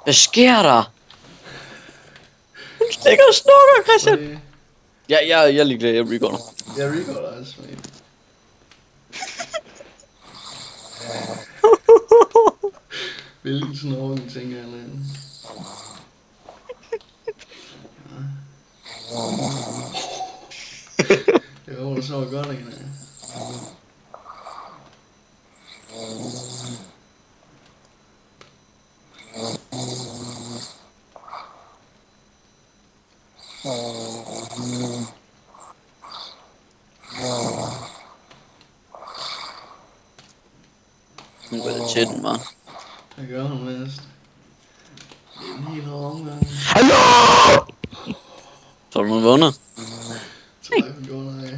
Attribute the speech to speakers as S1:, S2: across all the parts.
S1: Hvad sker der? Hun stikker og snukker, Christian.
S2: Okay.
S1: Jeg er ligeglad, jeg recorder.
S2: Jeg recorder også, mate. Hvilken snorken, tænker jeg lidt. Jeg håber, du sover godt igen.
S1: Hun går lidt til den, hva'?
S2: Hvad gør hun mest? Det er en helt hård omgang.
S1: Hallo! Tror du, hun vågner?
S2: Så jeg kan gå nej.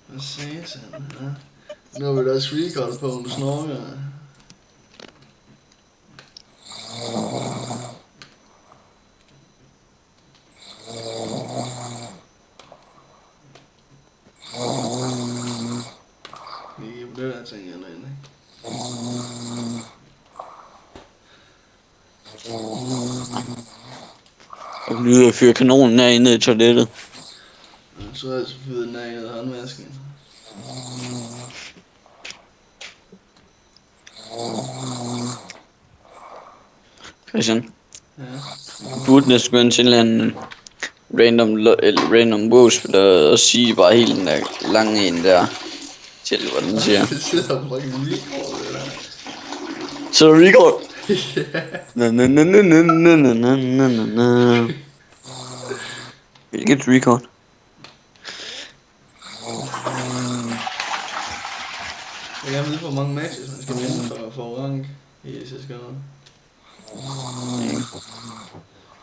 S2: Hvad satan, ja? Nu har vi da også record på, du snorker. Vi er på det der ting, jeg ikke?
S1: Og hun lyder fyre kanonen af inde i toilettet.
S2: Så har jeg så fyret den af i håndvasken.
S1: Christian,
S2: Ja.
S1: du burde næsten gå ind til en eller anden random WoW-spiller og sige bare helt den der lange en der. Til hvad den siger.
S2: Det sidder på fucking record, det der.
S1: Så er record. Na na na na na na na na na na. Hvilket record?
S2: Jeg kan vide, hvor mange matches man skal vinde for at få rank i CSGO.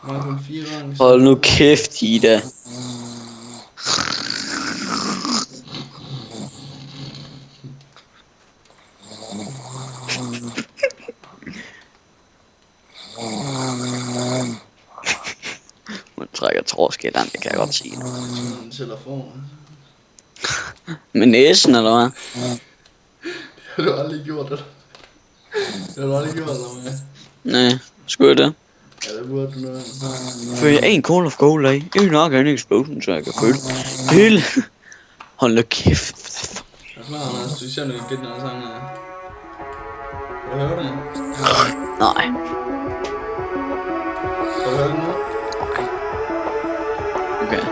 S2: Man har kun 4 rank.
S1: Hold nu kæft, Ida. Hun trækker trådskælderen, det kan jeg godt sige.
S2: Sådan en telefon.
S1: Med næsen, eller hvad?
S2: Det har du aldrig gjort, det. Det har du aldrig gjort, eller hvad?
S1: Nej, skulle jeg det?
S2: Ja, det burde du nu.
S1: For jeg er en Call of Gold af. Jeg vil nok have en explosion, så jeg kan føle hele. Hold nu kæft.
S2: Jeg er klar, Anders. Du ser nu ikke den her sang her. Kan du høre det?
S1: Nej.
S2: Kan du høre det nu?
S1: Okay.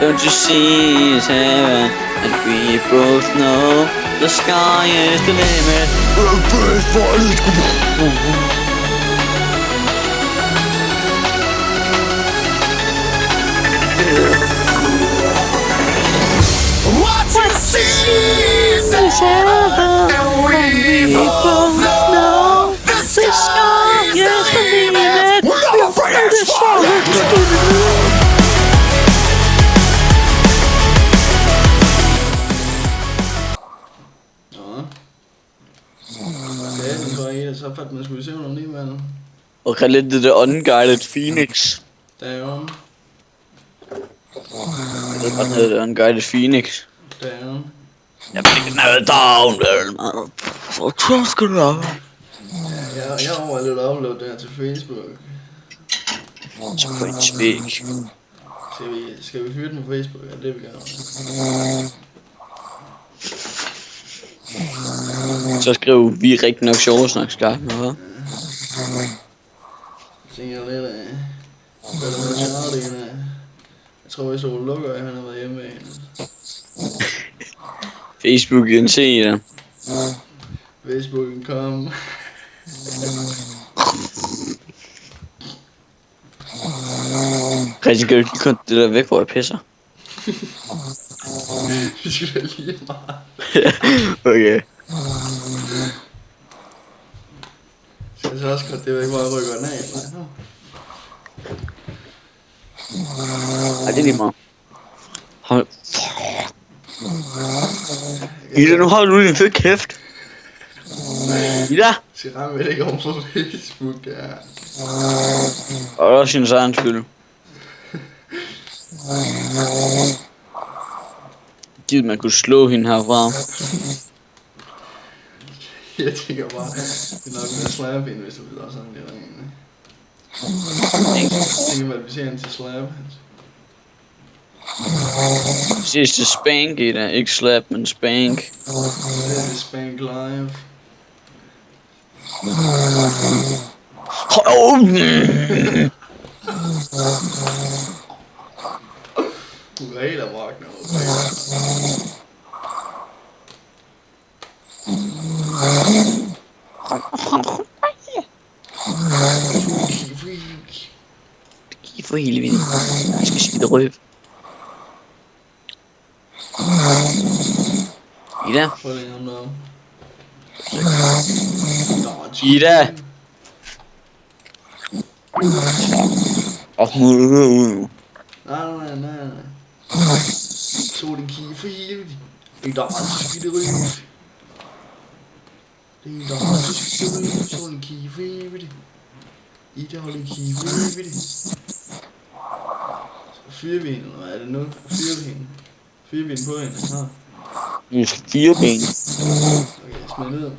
S1: Don't you see it's heaven, and we both know the sky is the limit.
S3: What you see is heaven, and we both know the sky is the limit. We're not afraid of falling.
S2: Nå. Satan for Ida, så fandt man skulle se noget lige med.
S1: Og kan lidt det der unguided Phoenix.
S2: Der er jo.
S1: Jeg ved godt, det hedder unguided Phoenix.
S2: Der er jo.
S1: Jeg fik noget down, man. Så skal du have.
S2: Jeg overvejer lidt at uploade det her til Facebook.
S1: Så på en spæk.
S2: Skal vi fyre den på Facebook? Ja, det vil jeg gerne.
S1: Så skriv vi rigtig nok sjove snak skarpt, hva'?
S2: Jeg tænker lidt af. Hvad er der med Charlie? Jeg tror, hvis Ole lukker, han har været hjemme med hende.
S1: Facebook kan se det.
S2: Facebooken kom.
S1: Rigtig kan du lige komme det der væk, hvor jeg pisser?
S2: Vi skal da lige meget.
S1: Okay.
S2: Skal jeg så også godt det væk, hvor jeg rykker den af?
S1: Ej, det er lige meget. Hold. Ida, nu har du din fed kæft. Ida!
S2: Skal ramme ikke over på Facebook, ja.
S1: Og også hendes egen skyld. Givet man kunne slå hende herfra.
S2: Jeg tænker bare, det er nok med slap ind, hvis du vil også sådan lidt ringende. Jeg tænker, hvad vi ser ind til slap.
S1: Sidste spank i det, ikke slap, men spank.
S2: Det er Spank Live. Du er helt af vagten over.
S1: Giv for helvede. Jeg skal skide røv. Ida.
S2: Forlænger ham derom.
S1: Ida.
S2: Nej. Så den kigge for helvede. Det er der skide røv. Det er der skide røv. Så den kigge for helvede. Ida holder en kigge for helvede. Fyrer vi hende, eller hvad er det nu? Fyrer vi hende? Fyrer vi hende på hende?
S1: Vi skal 4 ben.
S2: Okay, smid ned.